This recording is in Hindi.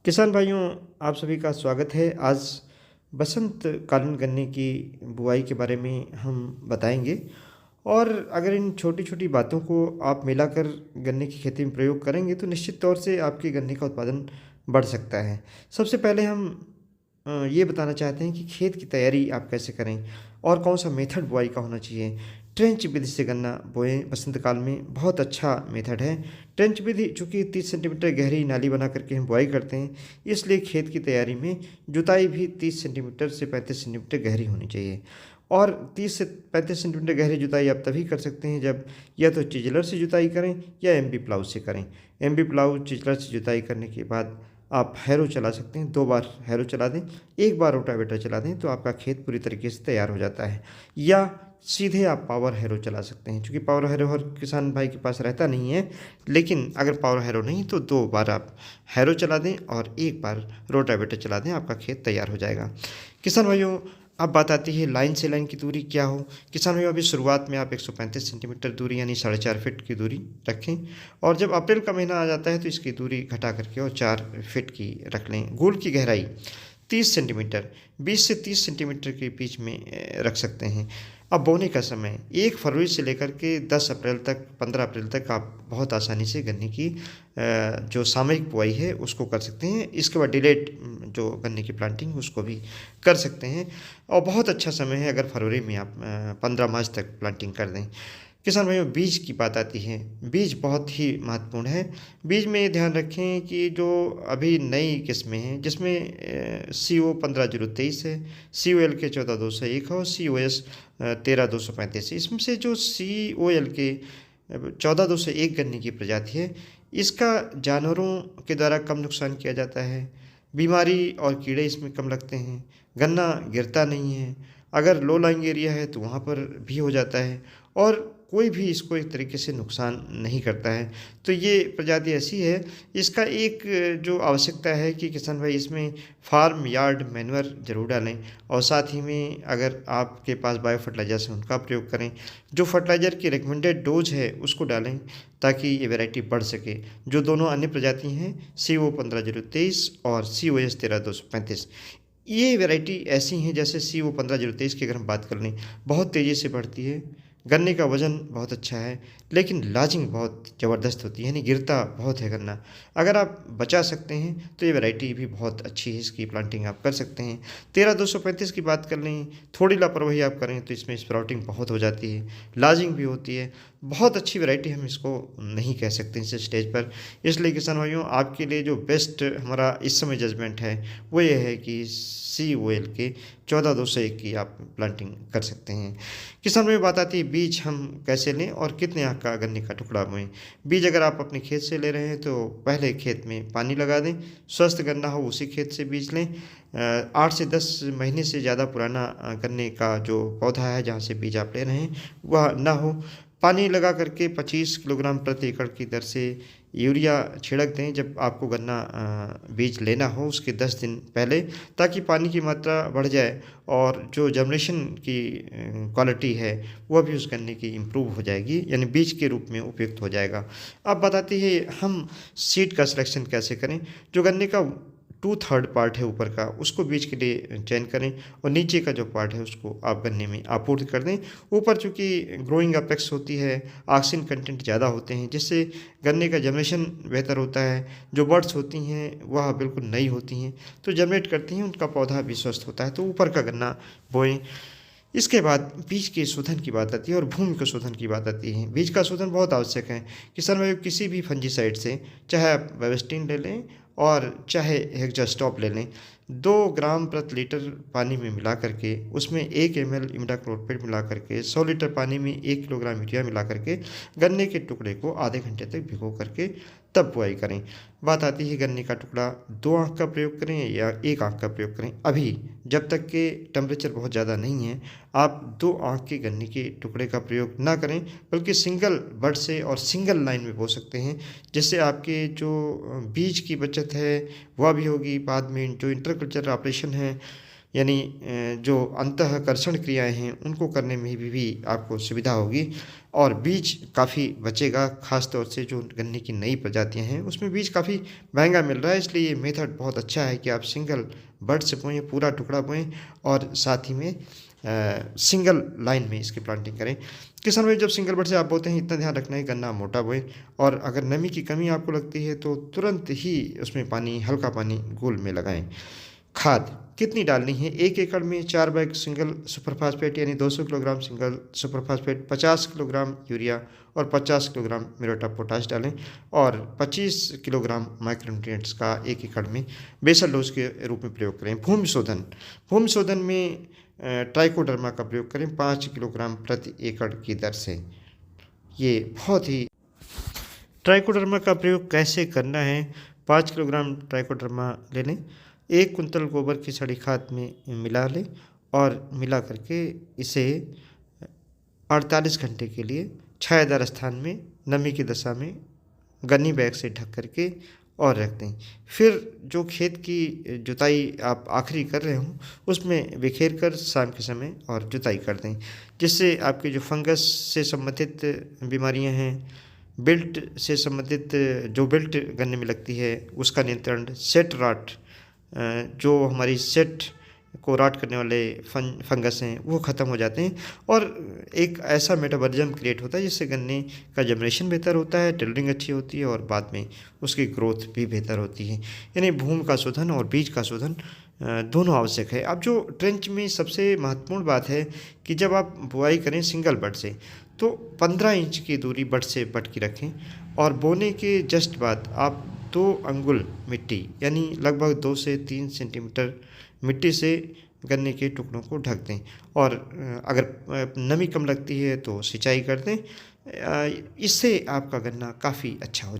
किसान भाइयों, आप सभी का स्वागत है। आज बसंत कालीन गन्ने की बुआई के बारे में हम बताएंगे। और अगर इन छोटी छोटी बातों को आप मिलाकर गन्ने की खेती में प्रयोग करेंगे तो निश्चित तौर से आपके गन्ने का उत्पादन बढ़ सकता है। सबसे पहले हम ये बताना चाहते हैं कि खेत की तैयारी आप कैसे करें और कौन सा मेथड बुआई का होना चाहिए। ट्रेंच विधि से गन्ना बोएं बसंत काल में बहुत अच्छा मेथड है। ट्रेंच विधि चूँकि 30 सेंटीमीटर गहरी नाली बना करके हम बुआई करते हैं, इसलिए खेत की तैयारी में जुताई भी 30 सेंटीमीटर से 35 सेंटीमीटर गहरी होनी चाहिए। और 30 से 35 सेंटीमीटर गहरी जुताई आप तभी कर सकते हैं जब या तो चिजलर से जुताई करें या एमबी प्लाऊ से करें। एमबी प्लाऊ चिजलर से जुताई करने के बाद आप हैरो चला सकते हैं, 2 बार हैरो चला दें, 1 बार रोटावेटर चला दें तो आपका खेत पूरी तरीके से तैयार हो जाता है। या सीधे आप पावर हैरो चला सकते हैं, क्योंकि पावर हैरो हर किसान भाई के पास रहता नहीं है। लेकिन अगर पावर हैरो नहीं तो 2 बार आप हैरो चला दें और 1 बार रोटावेटर चला दें, आपका खेत तैयार हो जाएगा। किसान भाइयों, अब बात आती है लाइन से लाइन की दूरी क्या हो। किसान भाइयों, अभी शुरुआत में आप 135 सेंटीमीटर दूरी यानी 4.5 फीट की दूरी रखें। और जब अप्रैल का महीना आ जाता है तो इसकी दूरी घटा करके और 4 फीट की रख लें। गोल की गहराई 30 सेंटीमीटर, 20 से 30 सेंटीमीटर के बीच में रख सकते हैं। अब बोने का समय 1 फरवरी से लेकर के 10 अप्रैल तक, 15 अप्रैल तक आप बहुत आसानी से गन्ने की जो सामयिक बुआई है उसको कर सकते हैं। इसके बाद डिलेट जो गन्ने की प्लांटिंग उसको भी कर सकते हैं। और बहुत अच्छा समय है अगर फरवरी में आप 15 मार्च तक प्लांटिंग कर दें। किसान भाइयों, बीज की बात आती है। बीज बहुत ही महत्वपूर्ण है। बीज में ध्यान रखें कि जो अभी नई किस्में हैं जिसमें CO 15 023 है, COL के 14 201 है और COS 13 235 है। इसमें से जो COL के 14 201 गन्ने की प्रजाति है, इसका जानवरों के द्वारा कम नुकसान किया जाता है, बीमारी और कीड़े इसमें कम लगते हैं, गन्ना गिरता नहीं है, अगर लो लाइंग एरिया है तो वहाँ पर भी हो जाता है, और कोई भी इसको एक तरीके से नुकसान नहीं करता है। तो ये प्रजाति ऐसी है। इसका एक जो आवश्यकता है कि किसान भाई इसमें फार्म यार्ड मैन्योर जरूर डालें, और साथ ही में अगर आपके पास बायो फर्टिलाइजर्स हैं उनका प्रयोग करें। जो फर्टिलाइज़र की रिकमेंडेड डोज है उसको डालें ताकि ये वैरायटी बढ़ सके। जो दोनों अन्य प्रजाति हैं CO 15 023 और COS 13 235, ये वैरायटी ऐसी हैं जैसे CO 15 023 की अगर हम बात कर लें, बहुत तेज़ी से बढ़ती है, गन्ने का वज़न बहुत अच्छा है, लेकिन लाजिंग बहुत ज़बरदस्त होती है, यानी गिरता बहुत है गन्ना। अगर आप बचा सकते हैं तो ये वैरायटी भी बहुत अच्छी है, इसकी प्लांटिंग आप कर सकते हैं। 13 235 की बात कर लें, थोड़ी लापरवाही आप करें तो इसमें स्प्राउटिंग बहुत हो जाती है, लाजिंग भी होती है। बहुत अच्छी वैरायटी हम इसको नहीं कह सकते इस स्टेज पर। इसलिए किसान भाइयों, आपके लिए जो बेस्ट हमारा इस समय जजमेंट है वो ये है कि COL के 14 201 की आप प्लांटिंग कर सकते हैं। किसान में बात आती है बीज हम कैसे लें और कितने आँख का गन्ने का टुकड़ा बोएं। बीज अगर आप अपने खेत से ले रहे हैं तो पहले खेत में पानी लगा दें, स्वस्थ गन्ना हो उसी खेत से बीज लें। 8 से 10 महीने से ज़्यादा पुराना गन्ने का जो पौधा है जहाँ से बीज आप ले रहे हैं वह ना हो। पानी लगा करके 25 किलोग्राम प्रति एकड़ की दर से यूरिया छिड़क दें जब आपको गन्ना बीज लेना हो उसके 10 दिन पहले, ताकि पानी की मात्रा बढ़ जाए और जो जर्मिनेशन की क्वालिटी है वह भी उस गन्ने की इम्प्रूव हो जाएगी, यानी बीज के रूप में उपयुक्त हो जाएगा। अब बताते हैं हम सीड का सिलेक्शन कैसे करें। जो गन्ने का 2/3 पार्ट है ऊपर का, उसको बीज के लिए चयन करें और नीचे का जो पार्ट है उसको आप गन्ने में आपूर्ति कर दें। ऊपर चूँकि ग्रोइंग अपेक्स होती है, ऑक्सीजन कंटेंट ज़्यादा होते हैं जिससे गन्ने का जर्मिनेशन बेहतर होता है। जो बर्ड्स होती हैं वह बिल्कुल नई होती हैं तो जर्मिनेट करती हैं, उनका पौधा भी स्वस्थ होता है। तो ऊपर का गन्ना बोएं। इसके बाद बीज के शोधन की बात आती है और भूमि के शोधन की बात आती है। बीज का शोधन बहुत आवश्यक है। किसान भाई, किसी भी फंजीसाइड से, चाहे आप बेवेस्टिन ले लें और चाहे हेक्सास्टॉप ले लें, 2 ग्राम प्रति लीटर पानी में मिला करके उसमें 1 ml इमिडाक्लोप्रिड मिला करके 100 लीटर पानी में 1 किलोग्राम यूरिया मिला करके गन्ने के टुकड़े को आधे घंटे तक भिगो करके तब बुआई करें। बात आती है गन्ने का टुकड़ा 2 आँख का प्रयोग करें या 1 आँख का प्रयोग करें। अभी जब तक के टेम्परेचर बहुत ज़्यादा नहीं है आप 2 आँख के गन्ने के टुकड़े का प्रयोग ना करें, बल्कि सिंगल बड से और सिंगल लाइन में बो सकते हैं, जिससे आपके जो बीज की बचत है वह भी होगी। बाद में जो इंटरकल्चर ऑपरेशन है यानी जो अंतःकर्षण क्रियाएं हैं उनको करने में भी आपको सुविधा होगी। और बीज काफ़ी बचेगा, ख़ास तौर से जो गन्ने की नई प्रजातियां हैं उसमें बीज काफ़ी महंगा मिल रहा है, इसलिए ये मेथड बहुत अच्छा है कि आप सिंगल बड से बोएं, पूरा टुकड़ा बोएं और साथ ही में सिंगल लाइन में इसकी प्लांटिंग करें। किसान भाई, जब सिंगल बड से आप बोते हैं इतना ध्यान रखना है गन्ना मोटा बोएं, और अगर नमी की कमी आपको लगती है तो तुरंत ही उसमें पानी, हल्का पानी घोल में लगाएं। खाद कितनी डालनी है? 1 एकड़ में 4 बैग सिंगल सुपर फास्फेट यानी 200 kilogram single super phosphate, 50 kilogram urea और 50 किलोग्राम म्यूरेट ऑफ पोटाश डालें, और 25 किलोग्राम माइक्रोन्यूट्रिएंट्स का 1 एकड़ में बेसल डोज के रूप में प्रयोग करें। भूमि शोधन, भूमि शोधन में ट्राइकोडर्मा का प्रयोग करें 5 किलोग्राम प्रति एकड़ की दर से। ये बहुत ही ट्राइकोडर्मा का प्रयोग कैसे करना है? 5 किलोग्राम ट्राइकोडर्मा ले लें, 1 कुंतल गोबर की सड़ी खाद में मिला लें और मिला करके इसे 48 घंटे के लिए छायादार स्थान में नमी की दशा में गन्नी बैग से ढक करके और रख दें। फिर जो खेत की जुताई आप आखिरी कर रहे हों उसमें बिखेर कर शाम के समय और जुताई कर दें, जिससे आपकी जो फंगस से संबंधित बीमारियां हैं, बिल्ट से संबंधित जो बिल्ट गन्ने में लगती है उसका नियंत्रण, सेट राट जो हमारी सेट को राट करने वाले फंगस हैं वो ख़त्म हो जाते हैं, और एक ऐसा मेटाबॉलिज्म क्रिएट होता है जिससे गन्ने का जनरेशन बेहतर होता है, टिल्डिंग अच्छी होती है और बाद में उसकी ग्रोथ भी बेहतर होती है। यानी भूमि का शोधन और बीज का शोधन दोनों आवश्यक है। अब जो ट्रेंच में सबसे महत्वपूर्ण बात है कि जब आप बुआई करें सिंगल बड से तो 15 इंच की दूरी बड से बड की रखें, और बोने के जस्ट बाद आप 2 अंगुल मिट्टी यानी लगभग 2 से 3 सेंटीमीटर मिट्टी से गन्ने के टुकड़ों को ढक दें, और अगर नमी कम लगती है तो सिंचाई कर दें। इससे आपका गन्ना काफ़ी अच्छा हो